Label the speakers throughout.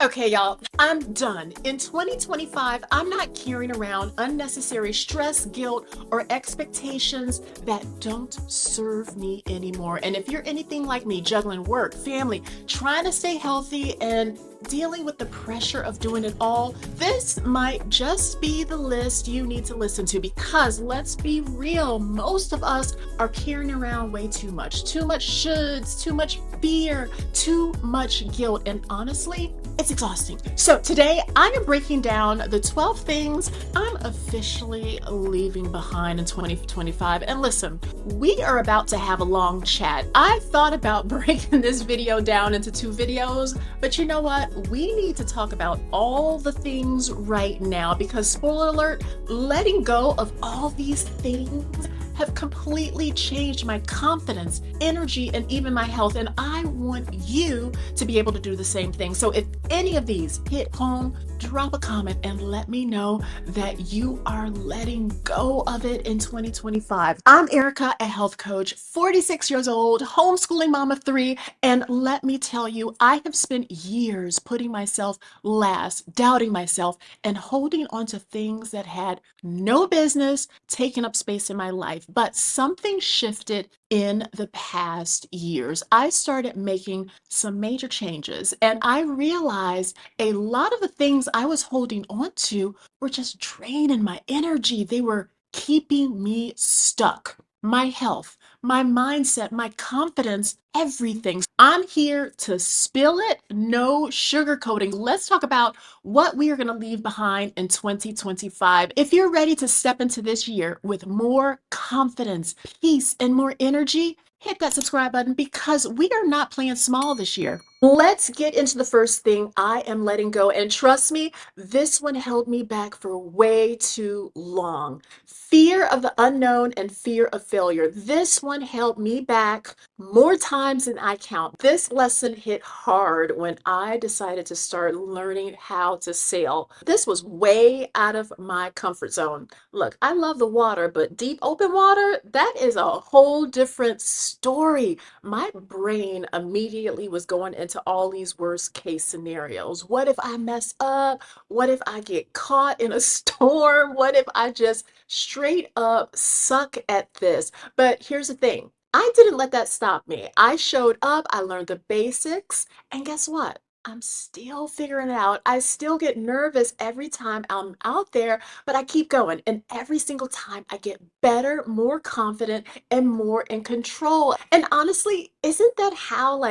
Speaker 1: Okay, y'all, I'm done. In 2025, I'm not carrying around unnecessary stress, guilt, or expectations that don't serve me anymore. And if you're anything like me, juggling work, family, trying to stay healthy, and dealing with the pressure of doing it all, this might just be the list you need to listen to because let's be real, most of us are carrying around way too much. Too much shoulds, too much fear, too much guilt, and honestly, it's exhausting. So today I am breaking down the 12 things I'm officially leaving behind in 2025. And listen, we are about to have a long chat. I thought about breaking this video down into two videos, but you know what? We need to talk about all the things right now because, spoiler alert, letting go of all these things have completely changed my confidence, energy, and even my health. And I want you to be able to do the same thing. So if any of these hit home, drop a comment and let me know that you are letting go of it in 2025. I'm Erica, a health coach, 46 years old, homeschooling mom of three, and let me tell you, I have spent years putting myself last, doubting myself, and holding on to things that had no business taking up space in my life. But something shifted in the past years. I started making some major changes, and I realized a lot of the things I was holding on to were just draining my energy. They were keeping me stuck. My health, my mindset, my confidence, everything. I'm here to spill it, no sugarcoating. Let's talk about what we are going to leave behind in 2025. If you're ready to step into this year with more confidence, peace, and more energy, hit that subscribe button because we are not playing small this year. Let's get into the first thing I am letting go. And trust me, this one held me back for way too long. Fear of the unknown and fear of failure. This one held me back more times than I count. This lesson hit hard when I decided to start learning how to sail. This was way out of my comfort zone. Look, I love the water, but deep open water, that is a whole different story. My brain immediately was going into all these worst case scenarios. What if I mess up? What if I get caught in a storm? What if I just straight up suck at this? But here's the thing. I didn't let that stop me. I showed up, I learned the basics, and guess what? I'm still figuring it out. I still get nervous every time I'm out there, but I keep going. And every single time I get better, more confident, and more in control. And honestly, isn't that how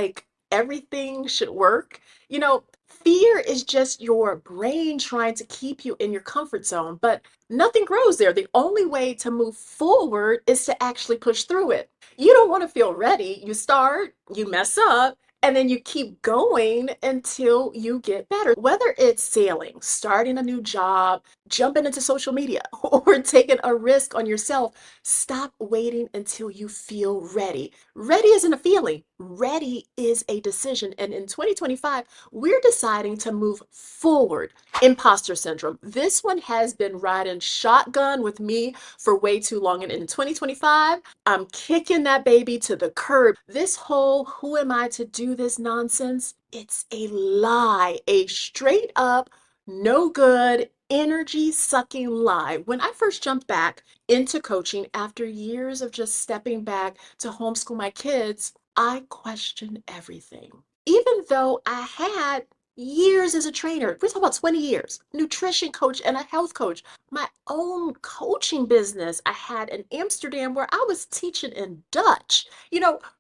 Speaker 1: everything should work? Fear is just your brain trying to keep you in your comfort zone, but nothing grows there. The only way to move forward is to actually push through it. You don't want to feel ready. You start, you mess up, and then you keep going until you get better. Whether it's sailing, starting a new job, jumping into social media, or taking a risk on yourself, stop waiting until you feel ready. Ready isn't a feeling, ready is a decision. And in 2025, we're deciding to move forward. Imposter syndrome. This one has been riding shotgun with me for way too long. And in 2025, I'm kicking that baby to the curb. This whole who am I to do this nonsense? It's a lie, a straight up, no good, energy sucking lie. When I first jumped back into coaching after years of just stepping back to homeschool my kids, I questioned everything. Even though I had years as a trainer, we're talking about 20 years, nutrition coach and a health coach, my own coaching business I had in Amsterdam where I was teaching in Dutch,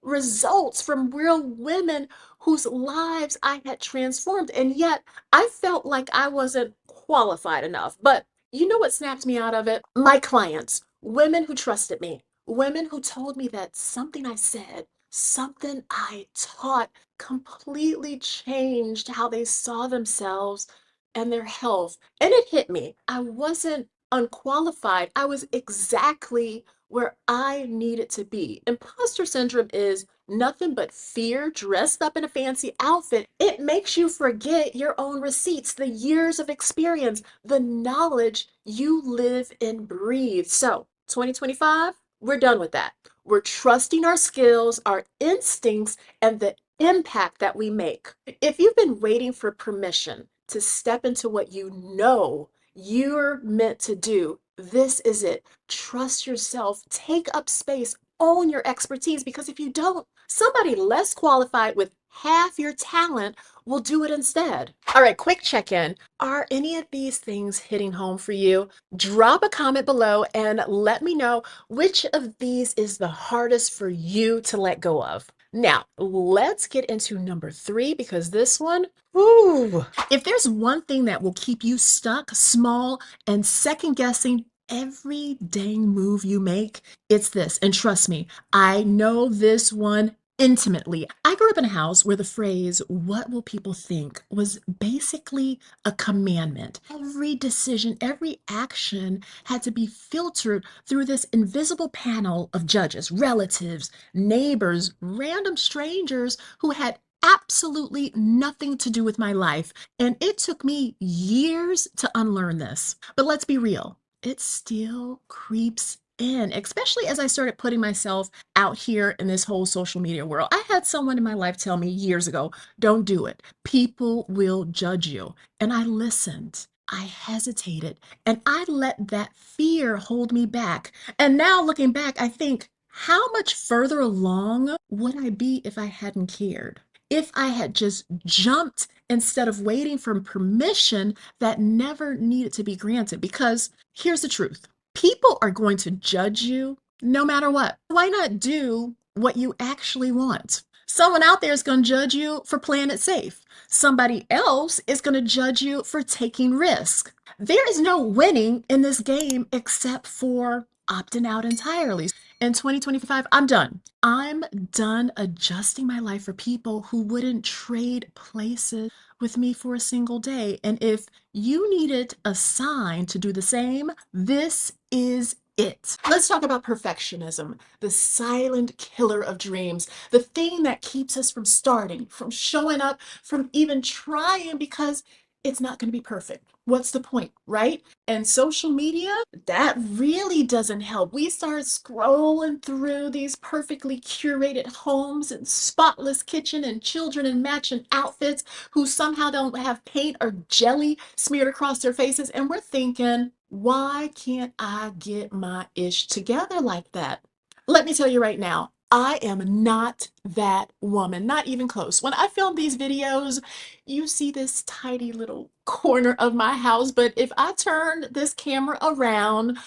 Speaker 1: results from real women whose lives I had transformed. And yet I felt like I wasn't qualified enough. But you know what snapped me out of it? My clients, women who trusted me, women who told me that something I said, something I taught completely changed how they saw themselves and their health. And it hit me. I wasn't unqualified. I was exactly where I needed to be. Imposter syndrome is nothing but fear dressed up in a fancy outfit. It makes you forget your own receipts, the years of experience, the knowledge you live and breathe. So, 2025, we're done with that. We're trusting our skills, our instincts, and the impact that we make. If you've been waiting for permission to step into what you know you're meant to do, this is it. Trust yourself, take up space, own your expertise, because if you don't, somebody less qualified with half your talent will do it instead. All right, quick check in. Are any of these things hitting home for you? Drop a comment below and let me know which of these is the hardest for you to let go of. Now, let's get into number three because this one, ooh. If there's one thing that will keep you stuck, small, and second guessing every dang move you make, it's this. And trust me, I know this one intimately. I grew up in a house where the phrase, "what will people think," was basically a commandment. Every decision, every action had to be filtered through this invisible panel of judges, relatives, neighbors, random strangers who had absolutely nothing to do with my life. And it took me years to unlearn this. But let's be real, it still creeps in, especially as I started putting myself out here in this whole social media world. I had someone in my life tell me years ago, don't do it. People will judge you. And I listened. I hesitated and I let that fear hold me back. And now looking back, I think, how much further along would I be if I hadn't cared? If I had just jumped instead of waiting for permission that never needed to be granted. Because here's the truth, people are going to judge you no matter what. Why not do what you actually want? Someone out there is going to judge you for playing it safe. Somebody else is going to judge you for taking risk. There is no winning in this game except for opting out entirely. In 2025, I'm done. I'm done adjusting my life for people who wouldn't trade places with me for a single day. And if you needed a sign to do the same, this is it. Let's talk about perfectionism, the silent killer of dreams, the thing that keeps us from starting, from showing up, from even trying because it's not going to be perfect. What's the point, right? And social media, that really doesn't help. We start scrolling through these perfectly curated homes and spotless kitchen and children in matching outfits who somehow don't have paint or jelly smeared across their faces. And we're thinking, why can't I get my ish together like that? Let me tell you right now, I am not that woman, not even close. When I film these videos, you see this tiny little corner of my house, but if I turn this camera around,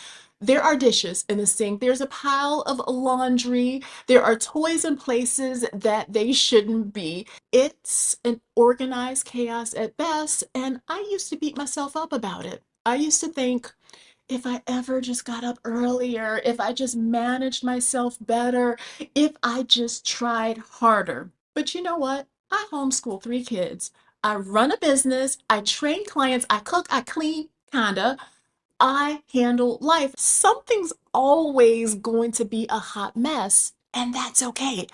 Speaker 1: there are dishes in the sink. There's a pile of laundry. There are toys in places that they shouldn't be. It's an organized chaos at best, and I used to beat myself up about it. I used to think, if I ever just got up earlier, if I just managed myself better, if I just tried harder. But you know what? I homeschool three kids. I run a business. I train clients. I cook. I clean, kinda. I handle life. Something's always going to be a hot mess, and that's okay.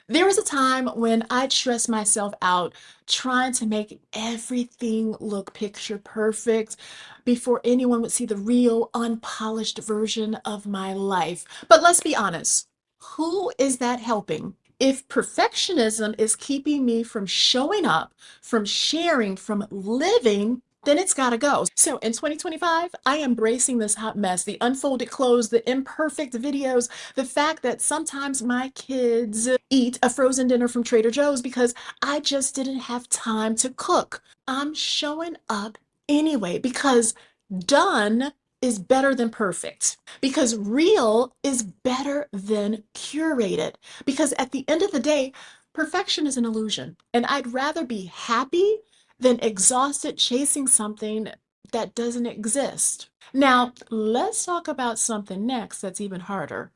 Speaker 1: There was a time when I stressed myself out trying to make everything look picture perfect before anyone would see the real, unpolished version of my life. But let's be honest, who is that helping? If perfectionism is keeping me from showing up, from sharing, from living, then it's got to go. So in 2025, I am embracing this hot mess, the unfolded clothes, the imperfect videos, the fact that sometimes my kids eat a frozen dinner from Trader Joe's because I just didn't have time to cook. I'm showing up anyway because done is better than perfect, because real is better than curated, because at the end of the day, perfection is an illusion. And I'd rather be happy than exhausted chasing something that doesn't exist. Now, let's talk about something next that's even harder.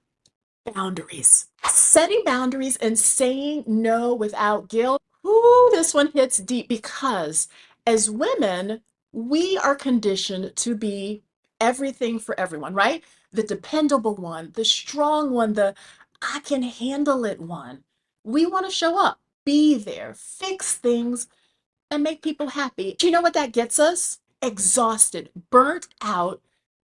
Speaker 1: Boundaries. Setting boundaries and saying no without guilt. Ooh, this one hits deep because as women, we are conditioned to be everything for everyone, right? The dependable one, the strong one, the I can handle it one. We want to show up, be there, fix things, and make people happy. Do you know what that gets us? Exhausted, burnt out,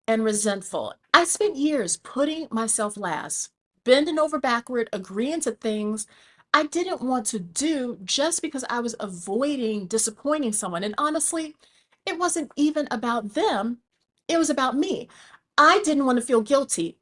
Speaker 1: and resentful. I spent years putting myself last, bending over backward, agreeing to things I didn't want to do just because I was avoiding disappointing someone. And honestly, it wasn't even about them, it was about me. I didn't want to feel guilty.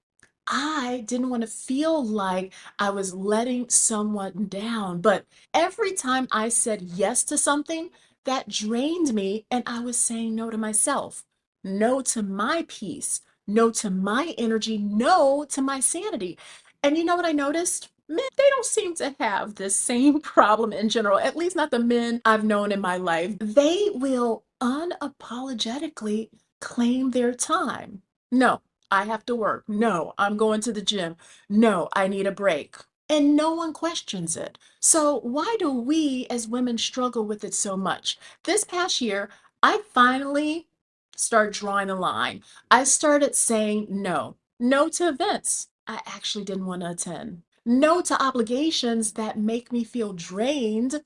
Speaker 1: I didn't want to feel like I was letting someone down. But every time I said yes to something, that drained me, and I was saying no to myself, no to my peace, no to my energy, no to my sanity. And you know what I noticed? Men, they don't seem to have this same problem in general, at least not the men I've known in my life. They will unapologetically claim their time. No, I have to work. No, I'm going to the gym. No, I need a break. And no one questions it. So, why do we as women struggle with it so much? This past year, I finally started drawing a line. I started saying no. No to events I actually didn't want to attend. No to obligations that make me feel drained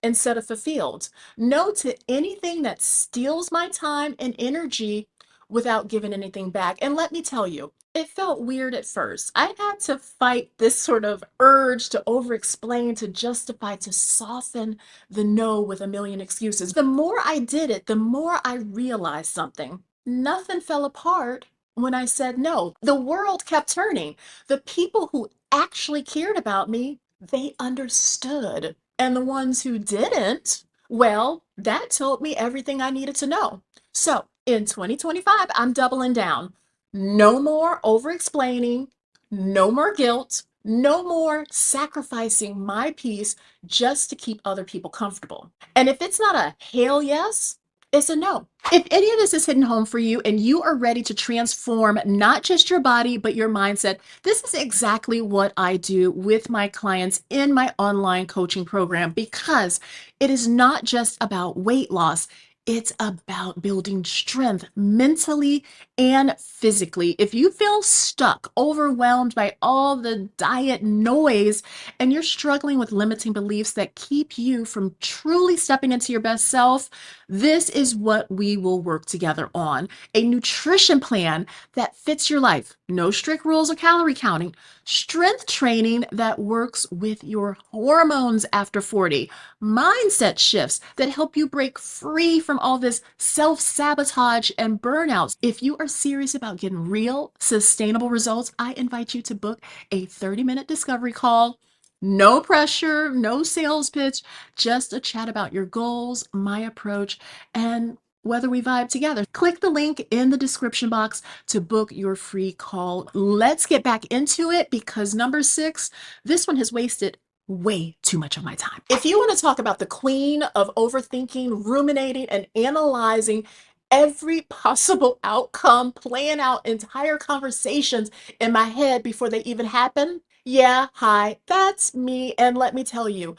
Speaker 1: instead of fulfilled. No to anything that steals my time and energy without giving anything back. And let me tell you, it felt weird at first. I had to fight this sort of urge to over explain, to justify, to soften the no with a million excuses. The more I did it, the more I realized something. Nothing fell apart when I said no. The world kept turning. The people who actually cared about me, they understood. And the ones who didn't, well, that told me everything I needed to know. So in 2025, I'm doubling down. No more over explaining, no more guilt, no more sacrificing my peace just to keep other people comfortable. And if it's not a hell yes, it's a no. If any of this is hitting home for you and you are ready to transform not just your body, but your mindset, this is exactly what I do with my clients in my online coaching program, because it is not just about weight loss. It's about building strength mentally and physically. If you feel stuck, overwhelmed by all the diet noise, and you're struggling with limiting beliefs that keep you from truly stepping into your best self, this is what we will work together on. A nutrition plan that fits your life. No strict rules or calorie counting. Strength training that works with your hormones after 40. Mindset shifts that help you break free from all this self-sabotage and burnouts. If you are serious about getting real, sustainable results, I invite you to book a 30-minute discovery call. No pressure, no sales pitch, just a chat about your goals, my approach, and whether we vibe together. Click the link in the description box to book your free call. Let's get back into it, because number 6, this one has wasted way too much of my time. If you want to talk about the queen of overthinking, ruminating, and analyzing every possible outcome, plan out entire conversations in my head before they even happen, yeah, hi, that's me. And let me tell you,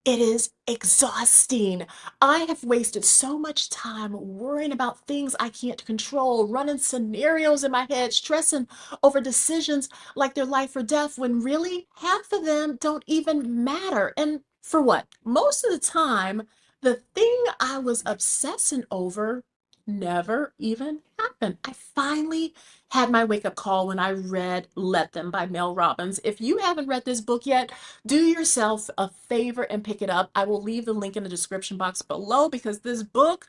Speaker 1: it is exhausting. I have wasted so much time worrying about things I can't control, running scenarios in my head, stressing over decisions like they're life or death, when really half of them don't even matter. And for what? Most of the time, the thing I was obsessing over never even happened. I finally had my wake up call when I read Let Them by Mel Robbins. If you haven't read this book yet, do yourself a favor and pick it up. I will leave the link in the description box below, because this book,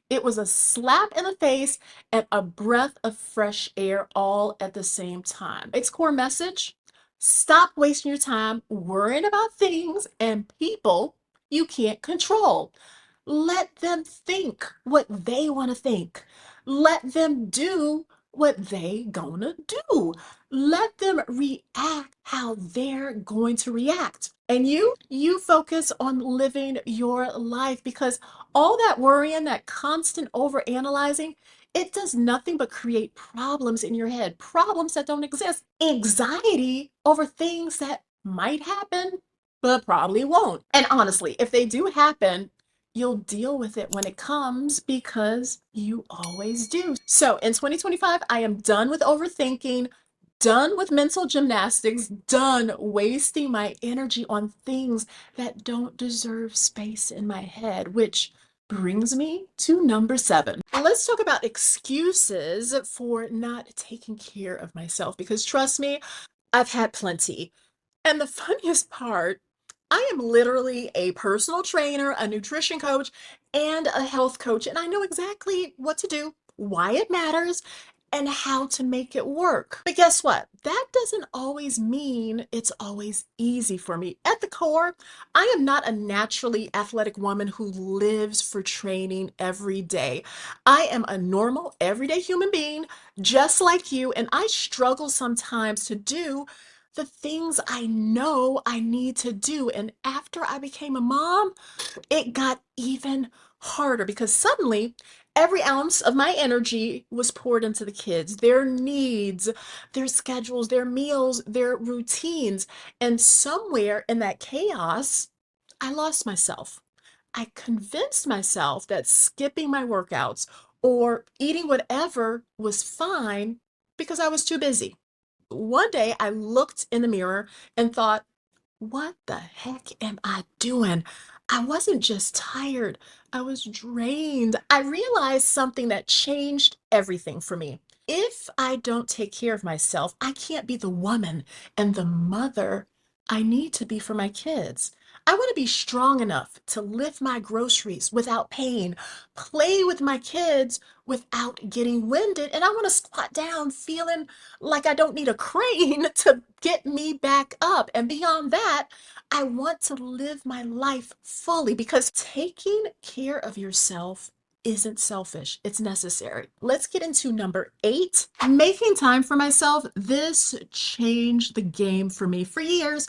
Speaker 1: it was a slap in the face and a breath of fresh air all at the same time. Its core message: stop wasting your time worrying about things and people you can't control. Let them think what they want to think. Let them do what they gonna do. Let them react how they're going to react. And you focus on living your life, because all that worrying, that constant over analyzing, it does nothing but create problems in your head, problems that don't exist. Anxiety over things that might happen, but probably won't. And honestly, if they do happen, you'll deal with it when it comes, because you always do. So in 2025, I am done with overthinking, done with mental gymnastics, done wasting my energy on things that don't deserve space in my head, which brings me to number 7. Let's talk about excuses for not taking care of myself, because trust me, I've had plenty. And the funniest part, I am literally a personal trainer, a nutrition coach, and a health coach, and I know exactly what to do, why it matters, and how to make it work. But guess what? That doesn't always mean it's always easy for me. At the core, I am not a naturally athletic woman who lives for training every day. I am a normal, everyday human being, just like you, and I struggle sometimes to do the things I know I need to do. And after I became a mom, it got even harder because suddenly every ounce of my energy was poured into the kids, their needs, their schedules, their meals, their routines. And somewhere in that chaos, I lost myself. I convinced myself that skipping my workouts or eating whatever was fine because I was too busy. One day I looked in the mirror and thought, what the heck am I doing? I wasn't just tired, I was drained. I realized something that changed everything for me. If I don't take care of myself, I can't be the woman and the mother I need to be for my kids. I want to be strong enough to lift my groceries without pain, play with my kids without getting winded, and I want to squat down feeling like I don't need a crane to get me back up. And beyond that, I want to live my life fully because taking care of yourself isn't selfish, it's necessary. Let's get into number 8, making time for myself. This changed the game for me. For years,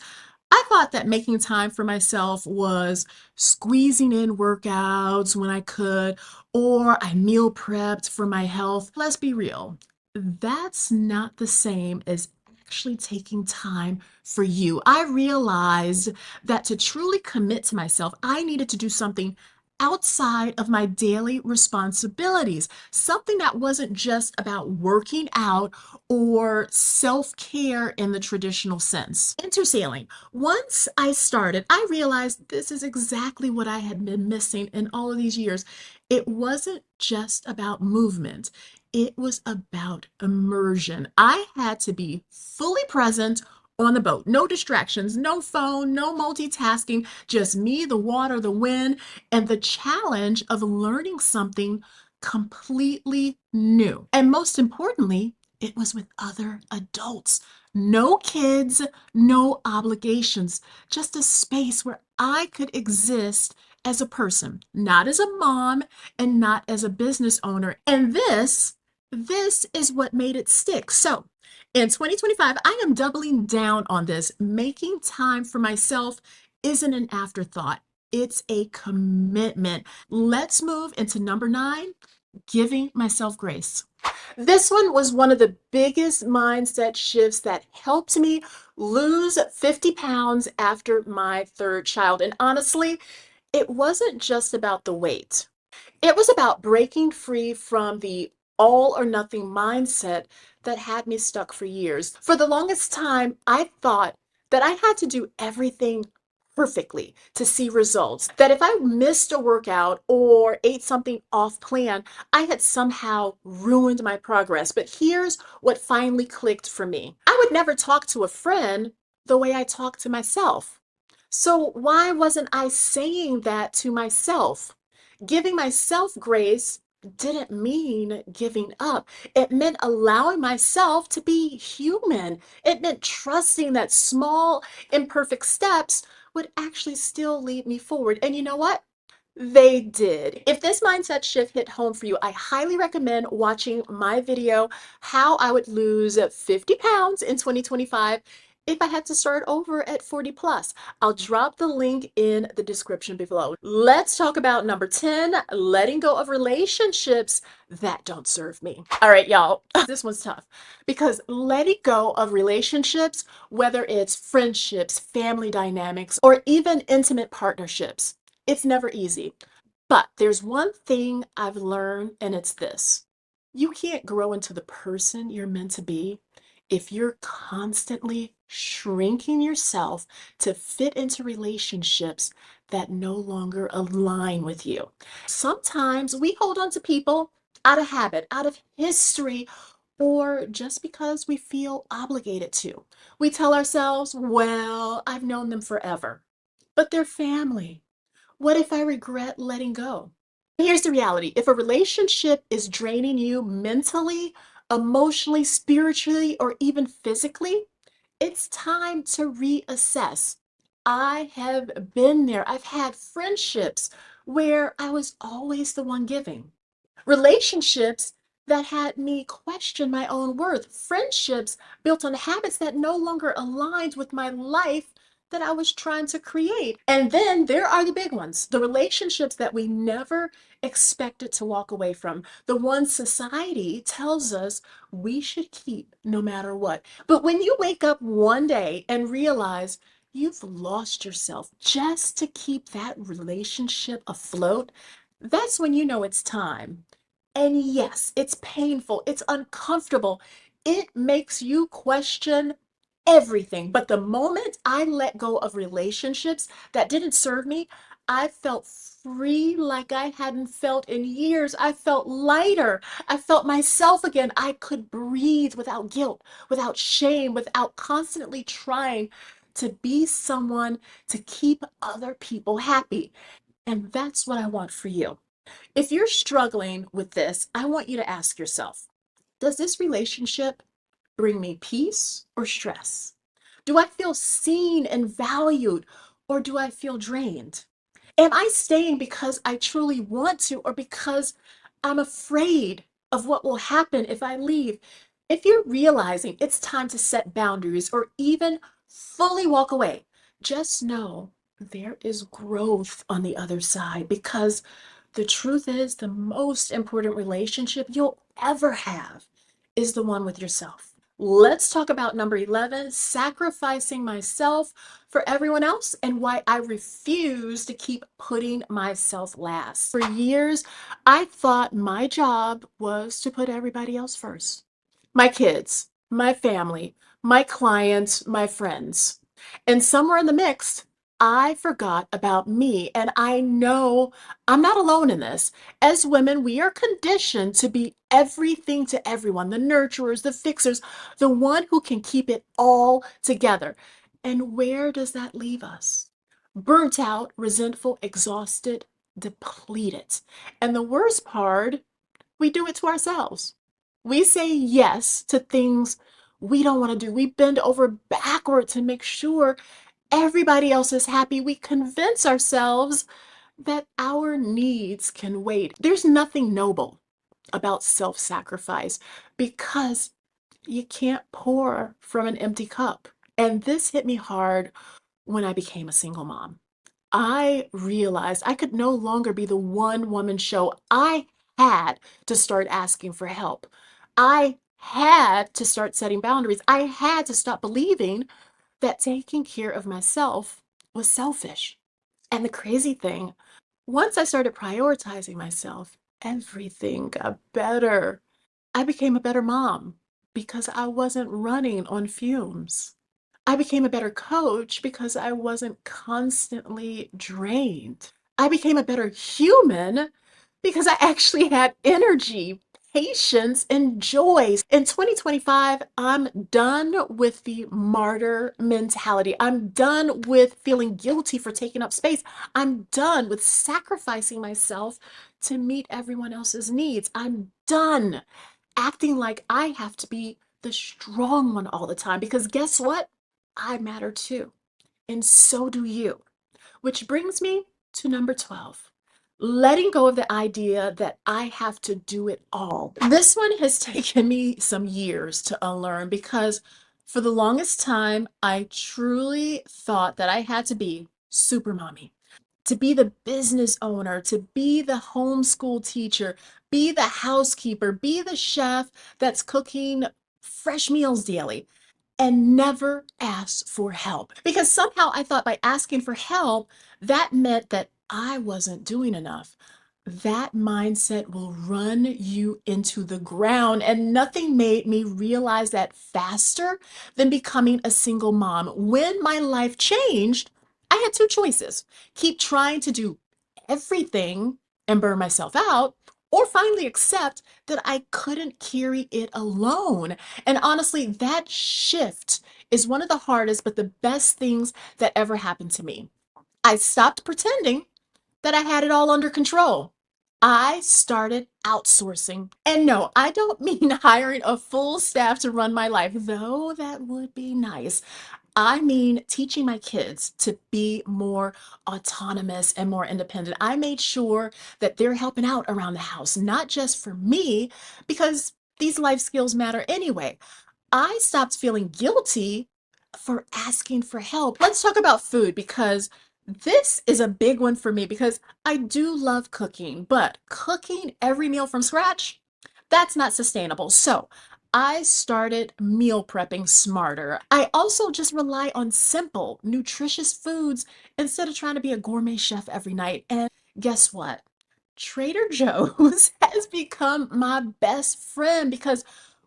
Speaker 1: I thought that making time for myself was squeezing in workouts when I could, or I meal prepped for my health. Let's be real, that's not the same as actually taking time for you. I realized that to truly commit to myself, I needed to do something outside of my daily responsibilities, something that wasn't just about working out or self care in the traditional sense. Intersaling. Once I started, I realized this is exactly what I had been missing in all of these years. It wasn't just about movement. It was about immersion. I had to be fully present on the boat. No distractions, no phone, no multitasking, just me, the water, the wind, and the challenge of learning something completely new. And most importantly, it was with other adults. No kids, no obligations, just a space where I could exist as a person, not as a mom and not as a business owner. And this is what made it stick. So in 2025, I am doubling down on this. Making time for myself isn't an afterthought, it's a commitment. Let's move into number 9, giving myself grace. This one was one of the biggest mindset shifts that helped me lose 50 pounds after my third child. And honestly, it wasn't just about the weight. It was about breaking free from the all or nothing mindset that had me stuck for years. For the longest time, I thought that I had to do everything perfectly to see results. That if I missed a workout or ate something off plan, I had somehow ruined my progress. But here's what finally clicked for me. I would never talk to a friend the way I talk to myself. So why wasn't I saying that to myself? Giving myself grace didn't mean giving up. It meant allowing myself to be human. It meant trusting that small, imperfect steps would actually still lead me forward. And you know what? They did. If this mindset shift hit home for you, I highly recommend watching my video, How I Would Lose 50 Pounds in 2025 if I had to start over at 40 plus. I'll drop the link in the description below. Let's talk about number 10, letting go of relationships that don't serve me. All right, y'all, this one's tough because letting go of relationships, whether it's friendships, family dynamics, or even intimate partnerships, it's never easy. But there's one thing I've learned, and it's this: you can't grow into the person you're meant to be if you're constantly shrinking yourself to fit into relationships that no longer align with you. Sometimes we hold on to people out of habit, out of history, or just because we feel obligated to. We tell ourselves, well, I've known them forever. but they're family. What if I regret letting go? Here's the reality. If a relationship is draining you mentally, emotionally, spiritually, or even physically, it's time to reassess. I have been there. I've had friendships where I was always the one giving, relationships that had me question my own worth, friendships built on habits that no longer aligned with my life that I was trying to create. And then there are the big ones, the relationships that we never expected to walk away from, the ones society tells us we should keep no matter what. But when you wake up one day and realize you've lost yourself just to keep that relationship afloat, that's when you know it's time. And yes, it's painful, it's uncomfortable, it makes you question everything. But the moment I let go of relationships that didn't serve me, I felt free like I hadn't felt in years. I felt lighter. I felt myself again. I could breathe without guilt, without shame, without constantly trying to be someone to keep other people happy. And that's what I want for you. If you're struggling with this, I want you to ask yourself, does this relationship bring me peace or stress? Do I feel seen and valued, or do I feel drained? Am I staying because I truly want to, or because I'm afraid of what will happen if I leave? If you're realizing it's time to set boundaries or even fully walk away, just know there is growth on the other side, because the truth is the most important relationship you'll ever have is the one with yourself. Let's talk about number 11, sacrificing myself for everyone else and why I refuse to keep putting myself last. For years, I thought my job was to put everybody else first. My kids, my family, my clients, my friends. And somewhere in the mix, I forgot about me. And I know I'm not alone in this. As women, we are conditioned to be everything to everyone, the nurturers, the fixers, the one who can keep it all together. And where does that leave us? Burnt out, resentful, exhausted, depleted. And the worst part, we do it to ourselves. We say yes to things we don't want to do. We bend over backwards to make sure everybody else is happy. We convince ourselves that our needs can wait. There's nothing noble about self sacrifice because you can't pour from an empty cup. And this hit me hard when I became a single mom. I realized I could no longer be the one woman show. I had to start asking for help. I had to start setting boundaries. I had to stop believing that taking care of myself was selfish. And the crazy thing, once I started prioritizing myself, everything got better. I became a better mom because I wasn't running on fumes. I became a better coach because I wasn't constantly drained. I became a better human because I actually had energy, patience, and joy. In 2025, I'm done with the martyr mentality. I'm done with feeling guilty for taking up space. I'm done with sacrificing myself to meet everyone else's needs. I'm done acting like I have to be the strong one all the time, because guess what? I matter too. And so do you. Which brings me to number 12, letting go of the idea that I have to do it all. This one has taken me some years to unlearn because for the longest time, I truly thought that I had to be super mommy, to be the business owner, to be the homeschool teacher, be the housekeeper, be the chef that's cooking fresh meals daily, and never ask for help. Because somehow I thought by asking for help, that meant that I wasn't doing enough. That mindset will run you into the ground, and nothing made me realize that faster than becoming a single mom. When my life changed, I had two choices: keep trying to do everything and burn myself out, or finally accept that I couldn't carry it alone. And honestly, that shift is one of the hardest but the best things that ever happened to me. I stopped pretending that I had it all under control. I started outsourcing. And no, I don't mean hiring a full staff to run my life, though that would be nice. I mean teaching my kids to be more autonomous and more independent. I made sure that they're helping out around the house, not just for me, because these life skills matter anyway. I stopped feeling guilty for asking for help. Let's talk about food because this is a big one for me because I do love cooking, but cooking every meal from scratch, that's not sustainable. So I started meal prepping smarter. I also just rely on simple, nutritious foods instead of trying to be a gourmet chef every night. And guess what? Trader Joe's has become my best friend because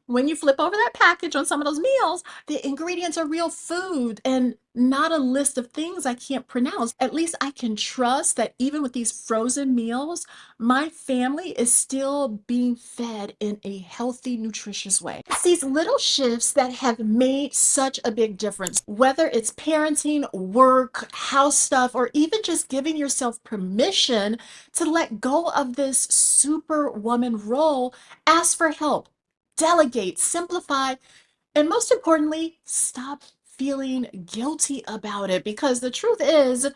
Speaker 1: when you flip over that package on some of those meals, the ingredients are real food and not a list of things I can't pronounce. At least I can trust that even with these frozen meals, my family is still being fed in a healthy, nutritious way. It's these little shifts that have made such a big difference, whether it's parenting, work, house stuff, or even just giving yourself permission to let go of this superwoman role. Ask for help, delegate, simplify, and most importantly, stop feeling guilty about it because the truth is,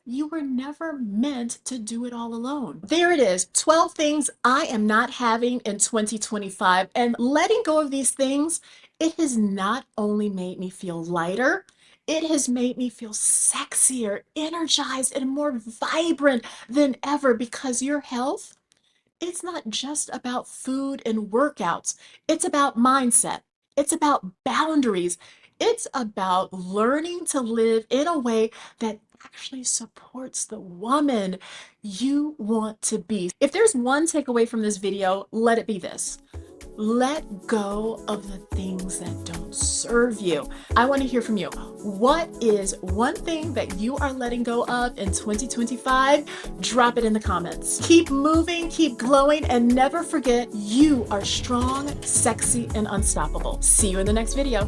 Speaker 1: you were never meant to do it all alone. There it is, 12 things I am not having in 2025. And letting go of these things, it has not only made me feel lighter, it has made me feel sexier, energized, and more vibrant than ever because your health, it's not just about food and workouts. It's about mindset. It's about boundaries. It's about learning to live in a way that actually supports the woman you want to be. If there's one takeaway from this video, let it be this. Let go of the things that don't serve you. I want to hear from you. What is one thing that you are letting go of in 2025? Drop it in the comments. Keep moving, keep glowing, and never forget you are strong, sexy, and unstoppable. See you in the next video.